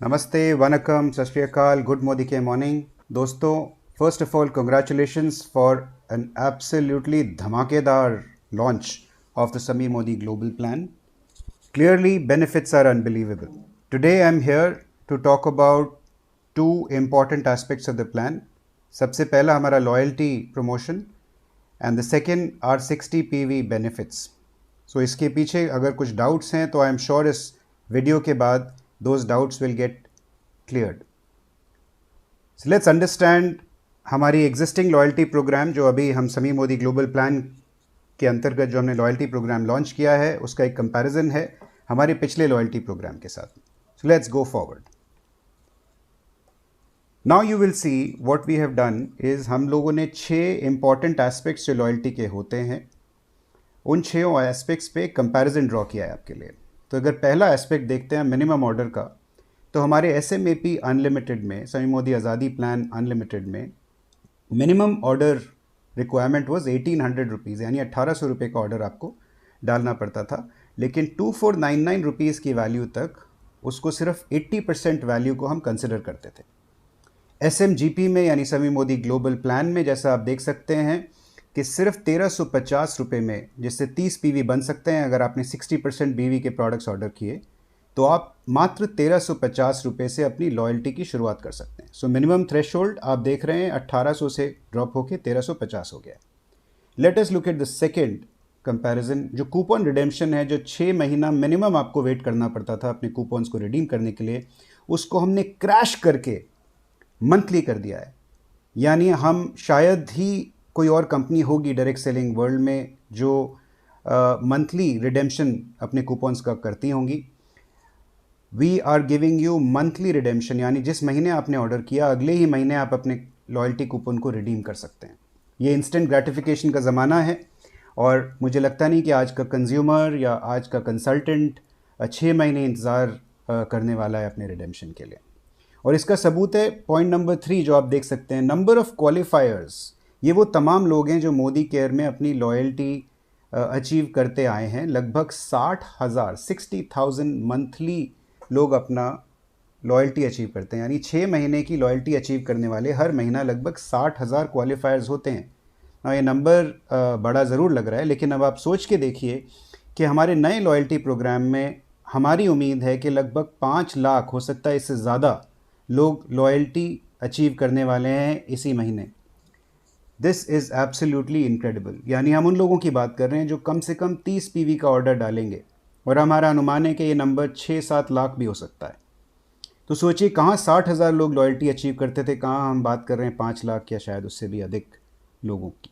नमस्ते, वनकम, सत श्री अकाल, गुड मोदी के मॉर्निंग। दोस्तों, first of all congratulations for an absolutely धमाकेदार लॉन्च ऑफ द समी Modi global plan. Clearly, benefits are unbelievable. Today, I'm here to talk about two important aspects of the plan. सबसे पहला हमारा loyalty promotion and the second are 60 PV benefits. So इसके पीछे अगर कुछ doubts हैं तो I'm sure इस वीडियो के बाद those doubts will get cleared. So let's understand हमारी existing loyalty program जो अभी हम समी मोदी ग्लोबल प्लान के अंतर्गत जो हमने लॉयल्टी प्रोग्राम लॉन्च किया है उसका एक कंपैरिजन है हमारे पिछले लॉयल्टी प्रोग्राम के साथ। So let's go forward. Now you will see what we have done is हम लोगों ने 6 इंपॉर्टेंट एस्पेक्ट्स जो लॉयल्टी के होते हैं उन 6 एस्पेक्ट्स पे कंपैरिजन ड्रॉ किया है आपके लिए। तो अगर पहला एस्पेक्ट देखते हैं मिनिमम ऑर्डर का, तो हमारे SMAP अनलिमिटेड में, समी मोदी आज़ादी प्लान अनलिमिटेड में minimum order requirement was 1800 rupees, यानी 1800 रुपये का ऑर्डर आपको डालना पड़ता था। लेकिन 2499 रुपीज़ की वैल्यू तक उसको सिर्फ 80% वैल्यू को हम कंसिडर करते थे। SMGP में यानी समी मोदी ग्लोबल प्लान में जैसा आप देख सकते हैं कि सिर्फ 1350 रुपये में, जिससे 30 PV बन सकते हैं अगर आपने 60% BV के प्रोडक्ट्स ऑर्डर किए, तो आप मात्र 1350 रुपये से अपनी लॉयल्टी की शुरुआत कर सकते हैं। सो मिनिमम थ्रेशोल्ड आप देख रहे हैं 1800 से ड्रॉप होकर 1350 हो गया। Let us look at the second comparison, जो कूपन रिडेम्पशन है, जो 6 महीना मिनिमम आपको वेट करना पड़ता था अपने कूपन्स को रिडीम करने के लिए, उसको हमने क्रैश करके मंथली कर दिया है। यानी हम शायद ही कोई और कंपनी होगी डायरेक्ट सेलिंग वर्ल्ड में जो मंथली रिडेम्पशन अपने कूपन्स का करती होंगी। We are giving you monthly redemption, यानी जिस महीने आपने ऑर्डर किया अगले ही महीने आप अपने लॉयल्टी कूपन को रिडीम कर सकते हैं। ये इंस्टेंट ग्रेटिफिकेशन का ज़माना है और मुझे लगता नहीं कि आज का कंज्यूमर या आज का कंसल्टेंट 6 महीने इंतज़ार करने वाला है अपने रिडेम्पशन के लिए। और इसका सबूत है पॉइंट नंबर 3 जो आप देख सकते हैं, नंबर ऑफ़ क्वालिफायर्स। ये वो तमाम लोग हैं जो मोदी केयर में अपनी लॉयल्टी अचीव करते आए हैं। लगभग 60,000 मंथली लोग अपना लॉयल्टी अचीव करते हैं, यानी 6 महीने की लॉयल्टी अचीव करने वाले हर महीना लगभग 60,000 क्वालिफायर्स होते हैं। हाँ, ये नंबर बड़ा ज़रूर लग रहा है, लेकिन अब आप सोच के देखिए कि हमारे नए लॉयल्टी प्रोग्राम में हमारी उम्मीद है कि लगभग 5 लाख, हो सकता है इससे ज़्यादा, लोग लॉयल्टी अचीव करने वाले हैं इसी महीने। This is absolutely incredible. यानी हम उन लोगों की बात कर रहे हैं जो कम से कम 30 PV का ऑर्डर डालेंगे, और हमारा अनुमान है कि ये नंबर 6-7 लाख भी हो सकता है। तो सोचिए कहाँ 60,000 लोग लॉयल्टी अचीव करते थे, कहाँ हम बात कर रहे हैं 5 लाख या शायद उससे भी अधिक लोगों की।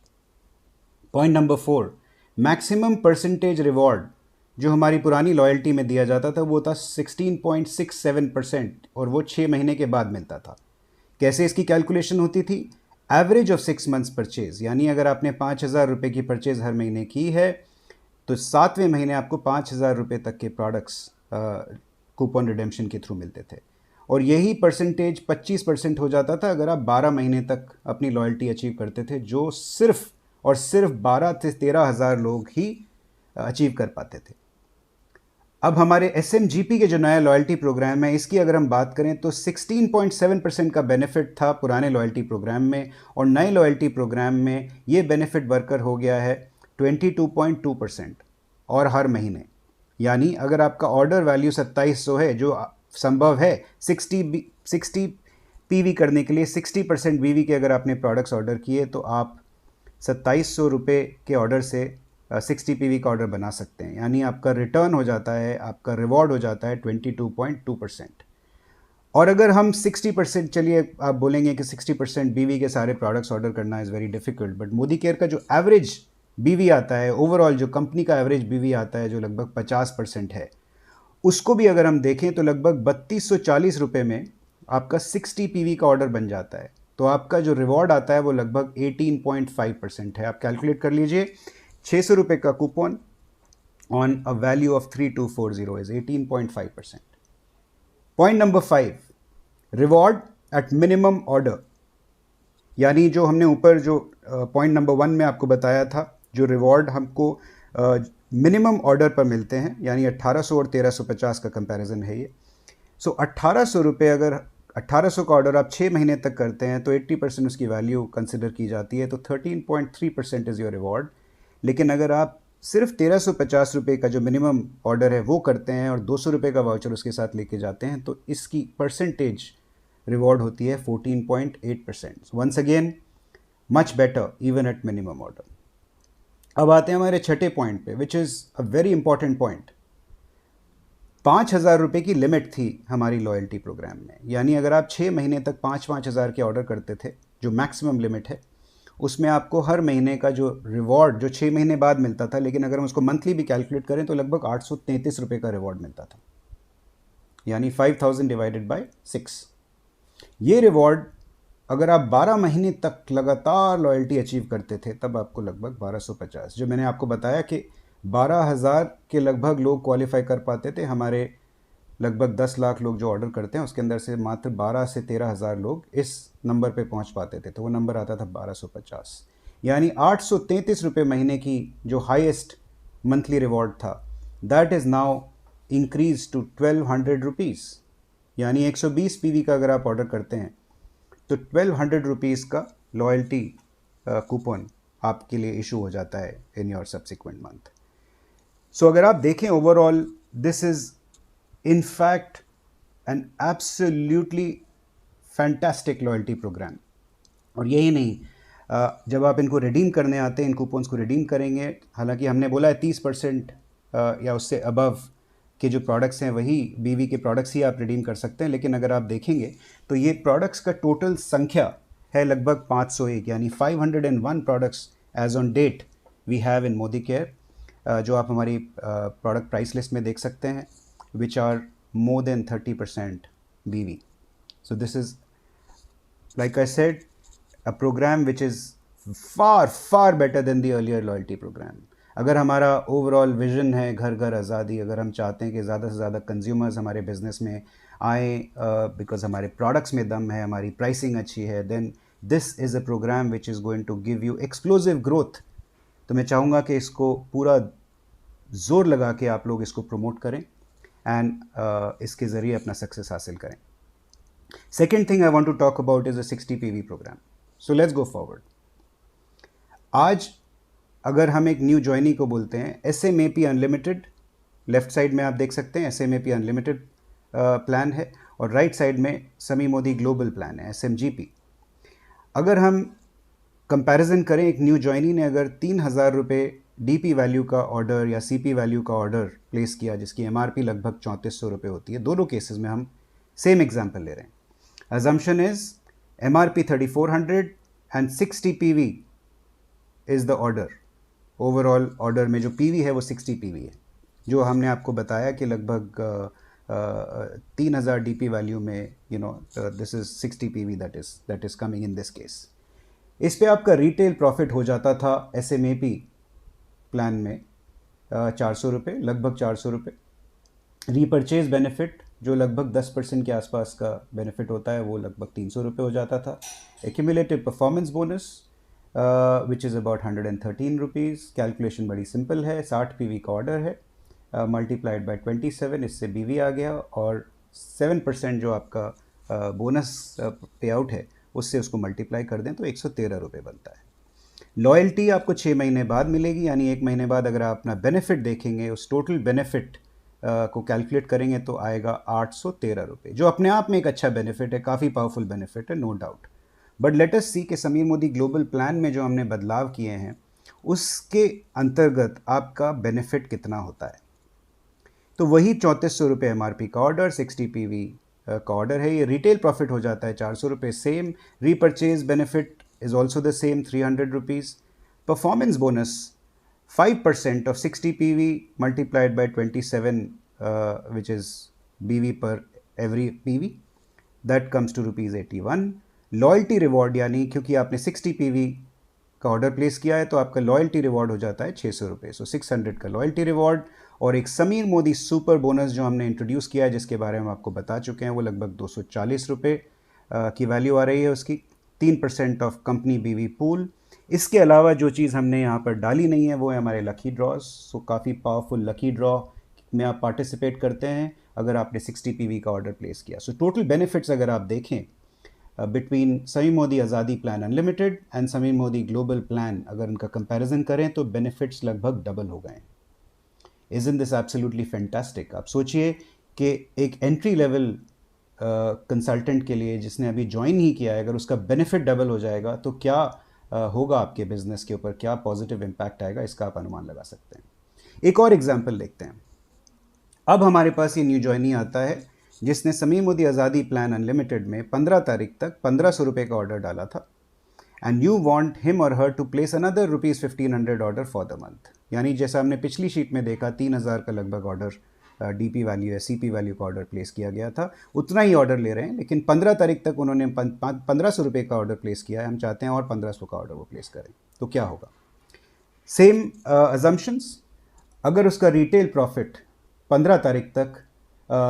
Point number 4, maximum percentage reward जो हमारी पुरानी लॉयल्टी में दिया जाता था वो था 16.67%, और वो 6 महीने के बाद मिलता था। कैसे इसकी कैलकुलेशन होती थी? एवरेज ऑफ 6 मंथ्स परचेज, यानी अगर आपने 5,000 रुपये की परचेज हर महीने की है तो 7वें महीने आपको 5,000 रुपये तक के प्रोडक्ट्स कूपन रिडेम्पशन के थ्रू मिलते थे। और यही परसेंटेज 25% हो जाता था अगर आप 12 महीने तक अपनी लॉयल्टी अचीव करते थे, जो सिर्फ और सिर्फ 12 से 13,000 लोग ही अचीव कर पाते थे। अब हमारे SMGP के जो नया लॉयल्टी प्रोग्राम है, इसकी अगर हम बात करें तो 16.7% का बेनिफिट था पुराने लॉयल्टी प्रोग्राम में, और नए लॉयल्टी प्रोग्राम में ये बेनिफिट बढ़कर हो गया है 22.2% और हर महीने। यानी अगर आपका ऑर्डर वैल्यू 2700 है, जो संभव है 60 PV करने के लिए, 60% BV के अगर आपने प्रोडक्ट्स ऑर्डर किए तो आप 2700 रुपये के ऑर्डर से 60 PV का ऑर्डर बना सकते हैं। यानी आपका रिटर्न हो जाता है, आपका रिवॉर्ड हो जाता है 22.2%। और अगर हम 60%, चलिए आप बोलेंगे कि 60% BV के सारे प्रोडक्ट्स ऑर्डर करना is very difficult, but Modi care का जो एवरेज BV आता है, ओवरऑल जो कंपनी का एवरेज BV आता है जो लगभग 50% है, उसको भी अगर हम देखें तो लगभग 3240 रुपये में आपका 60 PV का ऑर्डर बन जाता है। तो आपका जो रिवॉर्ड आता है वो लगभग 18.5% है। आप कैलकुलेट कर लीजिए, 600 रुपये का coupon on a value of 3240 is 18.5%। Point number 5, reward eight minimum order. यानी जो हमने ऊपर जो पॉइंट नंबर 1 में आपको बताया था, जो रिवॉर्ड हमको मिनिमम ऑर्डर पर मिलते हैं, यानी 1800 और 1350 का कंपैरिजन है ये। सो 1800 रुपये, अगर 1800 का ऑर्डर आप 6 महीने तक करते हैं तो 80% उसकी वैल्यू कंसिडर की जाती है, तो 13.3% इज़ योर रिवॉर्ड। लेकिन अगर आप सिर्फ 1350 रुपये का जो मिनिमम ऑर्डर है वो करते हैं और 200 रुपये का वाउचर उसके साथ लेके जाते हैं, तो इसकी परसेंटेज रिवॉर्ड होती है 14.8%। Once again much better even at minimum order. अब आते हैं हमारे छठे पॉइंट पे, which is a very important point. 5,000 रुपये की लिमिट थी हमारी लॉयल्टी प्रोग्राम में, यानी अगर आप 6 महीने तक 5,000 के ऑर्डर करते थे, जो मैक्सिमम लिमिट है, उसमें आपको हर महीने का जो रिवॉर्ड जो 6 महीने बाद मिलता था, लेकिन अगर हम उसको मंथली भी कैलकुलेट करें तो लगभग 833 रुपये का रिवॉर्ड मिलता था, यानी 5,000 डिवाइडेड बाय 6। ये रिवॉर्ड अगर आप 12 महीने तक लगातार लॉयल्टी अचीव करते थे तब आपको लगभग 1250, जो मैंने आपको बताया कि 12,000 के लगभग लोग क्वालिफाई कर पाते थे। हमारे लगभग 10 लाख लोग जो ऑर्डर करते हैं उसके अंदर से मात्र 12 से 13,000 लोग इस नंबर पे पहुंच पाते थे, तो वो नंबर आता था 1250, यानी 833 रुपये महीने की जो हाईएस्ट मंथली रिवॉर्ड था, that is now increase to 1200 rupees. यानी 120 पीवी का अगर आप ऑर्डर करते हैं तो 1200 रुपीज़ का लॉयल्टी कूपन आपके लिए इशू हो जाता है in your subsequent month. So अगर आप देखें overall, this is in fact an absolutely fantastic loyalty program. और यही नहीं, जब आप इनको रिडीम करने आते हैं, इन कूपन्स को रिडीम करेंगे, हालांकि हमने बोला है 30% या उससे अबव के जो प्रोडक्ट्स हैं वही बीवी के प्रोडक्ट्स ही आप रिडीम कर सकते हैं, लेकिन अगर आप देखेंगे तो ये प्रोडक्ट्स का टोटल संख्या है लगभग 501, यानी 501 products as on date we have in Modicare, जो आप हमारी प्रोडक्ट प्राइस लिस्ट में देख सकते हैं, विच आर मोर देन 30% बीवी। So this is, like I said, a program which is far better than the earlier loyalty program. अगर हमारा ओवरऑल विजन है घर घर आज़ादी, अगर हम चाहते हैं कि ज़्यादा से ज़्यादा कंज्यूमर्स हमारे बिजनेस में आए बिकॉज हमारे प्रोडक्ट्स में दम है, हमारी प्राइसिंग अच्छी है, then this is a program which is going to give you explosive growth. तो मैं चाहूँगा कि इसको पूरा ज़ोर लगा के आप लोग इसको प्रमोट करें एंड इसके ज़रिए अपना सक्सेस हासिल करें। Second thing I want to talk about is a 60 PV program. So let's go forward. आज अगर हम एक न्यू ज्वाइनी को बोलते हैं SMAP अनलिमिटेड, लेफ्ट साइड में आप देख सकते हैं SMAP अनलिमिटेड प्लान है और राइट साइड में समी मोदी ग्लोबल प्लान है SMGP। अगर हम कंपैरिजन करें, एक न्यू ज्वाइनी ने अगर 3,000 रुपये DP वैल्यू का ऑर्डर या CP वैल्यू का ऑर्डर प्लेस किया जिसकी MRP लगभग 3400 रुपये होती है, दोनों केसेस में हम सेम एग्जाम्पल ले रहे हैं। Assumption is MRP 3400 and 60 PV is the order. Overall order में जो PV है वो 60 PV है, जो हमने आपको बताया कि लगभग 3,000 DP वैल्यू में this is 60 PV that is coming in this case. इस पे आपका रिटेल प्रॉफिट हो जाता था SMAP प्लान में 400 रुपये, लगभग 400 रुपये। रीपरचेज बेनिफिट जो लगभग 10% के आसपास का बेनिफिट होता है वो लगभग 300 रुपये हो जाता था। Accumulative performance bonus which is about 113 rupees. Calculation बड़ी सिंपल है, 60 PV का ऑर्डर है, मल्टीप्लाइड बाय 27, इससे BV आ गया, और 7% जो आपका बोनस पे आउट है उससे उसको मल्टीप्लाई कर दें तो 113 रुपये बनता है। लॉयल्टी आपको 6 महीने बाद मिलेगी, यानी 1 महीने बाद अगर आप अपना बेनिफिट देखेंगे, उस टोटल बेनिफिट को कैलकुलेट करेंगे तो आएगा 813 रुपये, जो अपने आप में एक अच्छा बेनिफिट है, काफ़ी पावरफुल बेनिफिट है, no doubt. But let us see कि समीर मोदी ग्लोबल प्लान में जो हमने बदलाव किए हैं उसके अंतर्गत आपका बेनिफिट कितना होता है। तो वही 3400 रुपये MRP का ऑर्डर, 60 PV का ऑर्डर है, ये रिटेल प्रॉफिट हो जाता है 400 रुपये, same. Repurchase benefit is also the same, 300 rupees. Performance bonus 5% of 60 PV multiplied by 27, which is BV per every PV, that comes to rupees 81. Loyalty reward, यानी क्योंकि आपने 60 PV का ऑर्डर प्लेस किया है तो आपका लॉयल्टी रिवॉर्ड हो जाता है 600 रुपये, सो 600 का लॉयल्टी रिवॉर्ड। और एक समीर मोदी सुपर बोनस जो हमने इंट्रोड्यूस किया है जिसके बारे में आपको बता चुके हैं, वो लगभग 240 रुपये की वैल्यू आ रही है उसकी, 3% ऑफ कंपनी BV पूल। इसके अलावा जो चीज़ हमने यहाँ पर डाली नहीं है वो है हमारे लकी ड्रॉज। सो काफ़ी पावरफुल लकी ड्रॉ में आप पार्टिसिपेट करते हैं अगर आपने 60 पीवी का ऑर्डर प्लेस किया। सो टोटल बेनिफिट्स अगर आप देखें बिटवीन समीम मोदी आज़ादी plan unlimited and Sameem Modi global plan, अगर उनका कंपैरिजन करें तो बेनिफिट्स लगभग डबल हो गए हैं। Isn't this absolutely fantastic? आप सोचिए कि एक एंट्री लेवल कंसल्टेंट के लिए जिसने अभी ज्वाइन ही किया है, अगर उसका बेनिफिट डबल हो जाएगा तो क्या होगा आपके बिजनेस के ऊपर, क्या पॉजिटिव इम्पैक्ट आएगा, इसका आप अनुमान लगा सकते हैं। एक और एग्जाम्पल देखते हैं। अब हमारे पास ये न्यू ज्वाइनी आता है जिसने समीम मोदी आज़ादी प्लान अनलिमिटेड में 15 तारीख तक 1500 रुपये का ऑर्डर डाला था, एंड यू वांट हिम और her to place another ₹1500 order for the month. यानी जैसा हमने पिछली शीट में देखा 3000 का लगभग ऑर्डर डीपी वैल्यू या सीपी वैल्यू का ऑर्डर प्लेस किया गया था, उतना ही ऑर्डर ले रहे हैं, लेकिन 15 तारीख तक उन्होंने 1500 रुपये का ऑर्डर प्लेस किया है। हम चाहते हैं और 1500 का ऑर्डर वो प्लेस करें, तो क्या होगा? Same assumptions. अगर उसका रिटेल प्रॉफिट 15 तारीख तक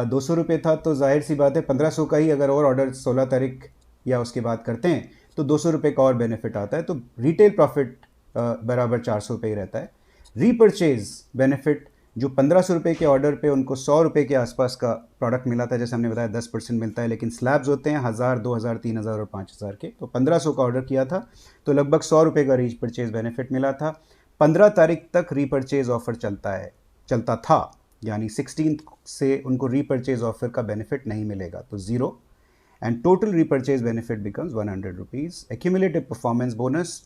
200 रुपये था, तो जाहिर सी बात है 1500 का ही अगर और ऑर्डर 16 तारीख या उसके बाद करते हैं तो 200 रुपये का और बेनिफिट आता है, तो रिटेल प्रॉफिट बराबर 400 रुपये ही रहता है। रीपरचेज बेनिफिट जो 1500 रुपये के ऑर्डर पे उनको 100 रुपये के आसपास का प्रोडक्ट मिला था, जैसे हमने बताया 10% मिलता है, लेकिन स्लैब्स होते हैं 1000, 2000, 3000 और 5000 के, तो 1500 का ऑर्डर किया था तो लगभग 100 रुपये का रीपरचेज बेनिफिट मिला था। 15 तारीख तक रीपरचेज ऑफर चलता था, यानी 16 से उनको रीपरचेज ऑफर का बेनिफिट नहीं मिलेगा, तो 0, and total repurchase benefit becomes 100 rupees. Accumulative performance bonus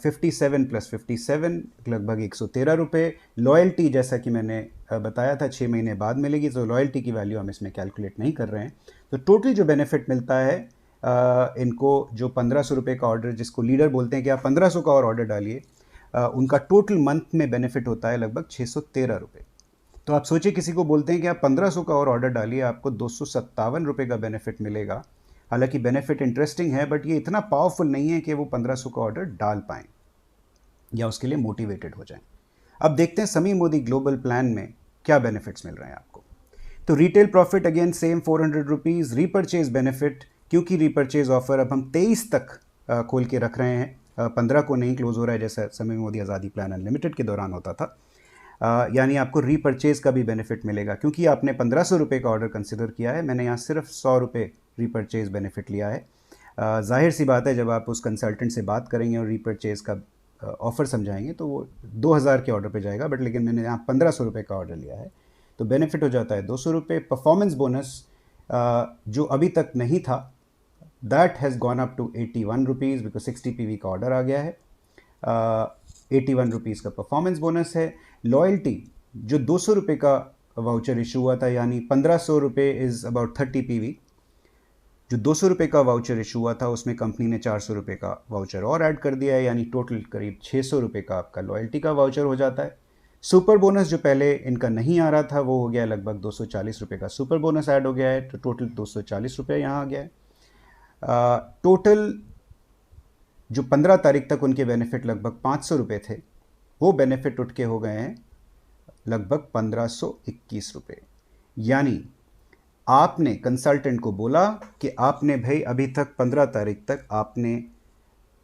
57 + 57 लगभग 113 रुपये। लॉयल्टी जैसा कि मैंने बताया था 6 महीने बाद मिलेगी, तो लॉयल्टी की वैल्यू हम इसमें कैलकुलेट नहीं कर रहे हैं। तो टोटल जो बेनिफिट मिलता है इनको, जो 1500 रुपये का ऑर्डर, जिसको लीडर बोलते हैं कि आप 1500 का और ऑर्डर डालिए, उनका टोटल मंथ में बेनिफिट होता है लगभग 613 रुपये। तो आप सोचिए, किसी को बोलते हैं कि आप 1500 का और ऑर्डर डालिए, आपको 257 रुपये का बेनिफिट मिलेगा। हालांकि बेनिफिट इंटरेस्टिंग है, बट ये इतना पावरफुल नहीं है कि वो 1500 का ऑर्डर डाल पाएँ या उसके लिए मोटिवेटेड हो जाएं। अब देखते हैं समीम मोदी ग्लोबल प्लान में क्या बेनिफिट्स मिल रहे हैं आपको। तो retail profit again same 400 rupees. Repurchase benefit, क्योंकि रीपरचेज ऑफर अब हम 23 तक खोल के रख रहे हैं, 15 को नहीं क्लोज हो रहा है जैसा समीम मोदी आज़ादी प्लान अनलिमिटेड के दौरान होता था। यानी आपको रीपरचेज का भी बेनिफिट मिलेगा, क्योंकि आपने 1500 रुपये का ऑर्डर कंसिडर किया है, मैंने यहाँ सिर्फ 100 रुपये रीपरचेज बेनिफिट लिया है। जाहिर सी बात है, जब आप उस कंसल्टेंट से बात करेंगे और रीपरचेज का ऑफ़र समझाएंगे तो वो 2000 के ऑर्डर पे जाएगा, बट लेकिन मैंने यहाँ 1500 रुपये का ऑर्डर लिया है, तो बेनिफिट हो जाता है 200 रुपये। परफॉर्मेंस बोनस जो अभी तक नहीं था, that has gone up to 81 rupees, because 60 PV का ऑर्डर आ गया है। 81 रुपीज़ का परफॉर्मेंस बोनस है। लॉयल्टी जो 200 रुपये का वाउचर इशू हुआ था, यानी 1500 रुपये इज़ अबाउट 30 पीवी, जो 200 रुपये का वाउचर इशू हुआ था उसमें कंपनी ने 400 रुपये का वाउचर और ऐड कर दिया है, यानी टोटल करीब 600 रुपये का आपका लॉयल्टी का वाउचर हो जाता है। सुपर बोनस जो पहले इनका नहीं आ रहा था, वो हो गया लगभग 240 रुपये का सुपर बोनस ऐड हो गया है, तो टोटल 240 रुपये यहाँ आ गया है। टोटल जो 15 तारीख तक उनके बेनिफिट लगभग 500 रुपये थे, वो बेनिफिट उठ के हो गए हैं लगभग 1521 रुपये। यानी आपने कंसल्टेंट को बोला कि आपने भाई अभी तक 15 तारीख तक आपने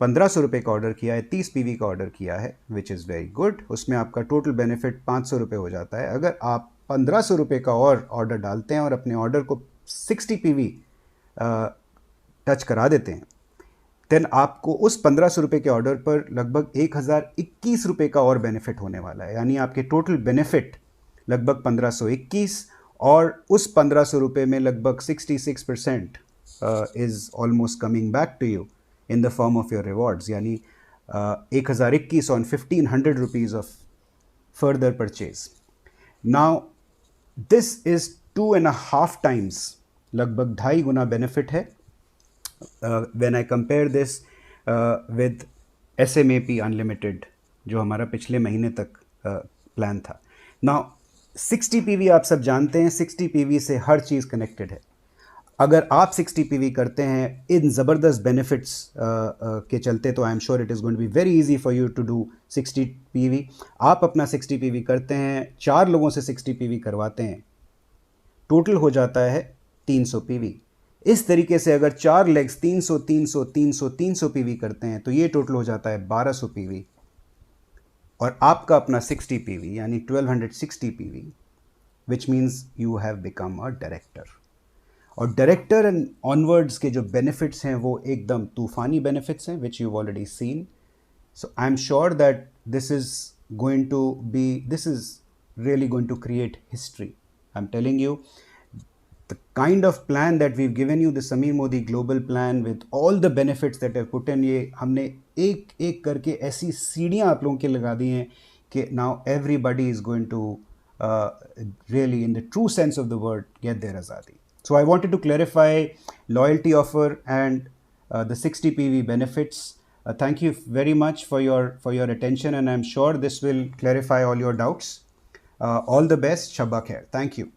1500 रुपये का ऑर्डर किया है, 30 पीवी का ऑर्डर किया है, विच इज़ वेरी गुड। उसमें आपका टोटल बेनिफिट 500 रुपये हो जाता है। अगर आप 1500 रुपये का और ऑर्डर डालते हैं और अपने ऑर्डर को 60 पीवी टच करा देते हैं, देन आपको उस 1500 रुपये के ऑर्डर पर लगभग 1021 रुपये का और बेनिफिट होने वाला है। यानी आपके टोटल बेनिफिट लगभग 1521, और उस 1500 रुपये में लगभग 66% is almost coming back to you in the form of your rewards, यानी 1021 on 1500 rupees of further purchase. Now this is 2.5 times, लगभग 2.5 गुना बेनिफिट है when I compare this with SMAP Unlimited जो हमारा पिछले महीने तक प्लान था। Now 60 PV आप सब जानते हैं, 60 PV से हर चीज़ कनेक्टेड है। अगर आप 60 PV करते हैं इन ज़बरदस्त बेनिफिट्स के चलते, तो I am sure it is going to be very easy for you to do 60 PV। आप अपना 60 PV करते हैं, 4 लोगों से 60 PV करवाते हैं, टोटल हो जाता है 300 PV। इस तरीके से अगर 4 लेग्स 300 300 300 300 पीवी करते हैं, तो ये टोटल हो जाता है 1200 पीवी, और आपका अपना 60 पीवी यानी 1260 PV which means you have become a director. और डायरेक्टर एंड ऑनवर्ड्स के जो बेनिफिट्स हैं वो एकदम तूफानी बेनिफिट्स हैं, which you already seen. So I am sure that this is this is really going to create history. I'm telling you, the kind of plan that we've given you, the Sameer Modi global plan with all the benefits that I've put in, ये हमने एक एक करके ऐसी सीढ़ियाँ आप लोगों के लगा दी हैं कि now everybody is going to really, in the true sense of the word, get their azadi. So I wanted to clarify loyalty offer and the 60 PV benefits. Thank you very much for your attention, and I'm sure this will clarify all your doubts. All the best. Shabba khair. Thank you.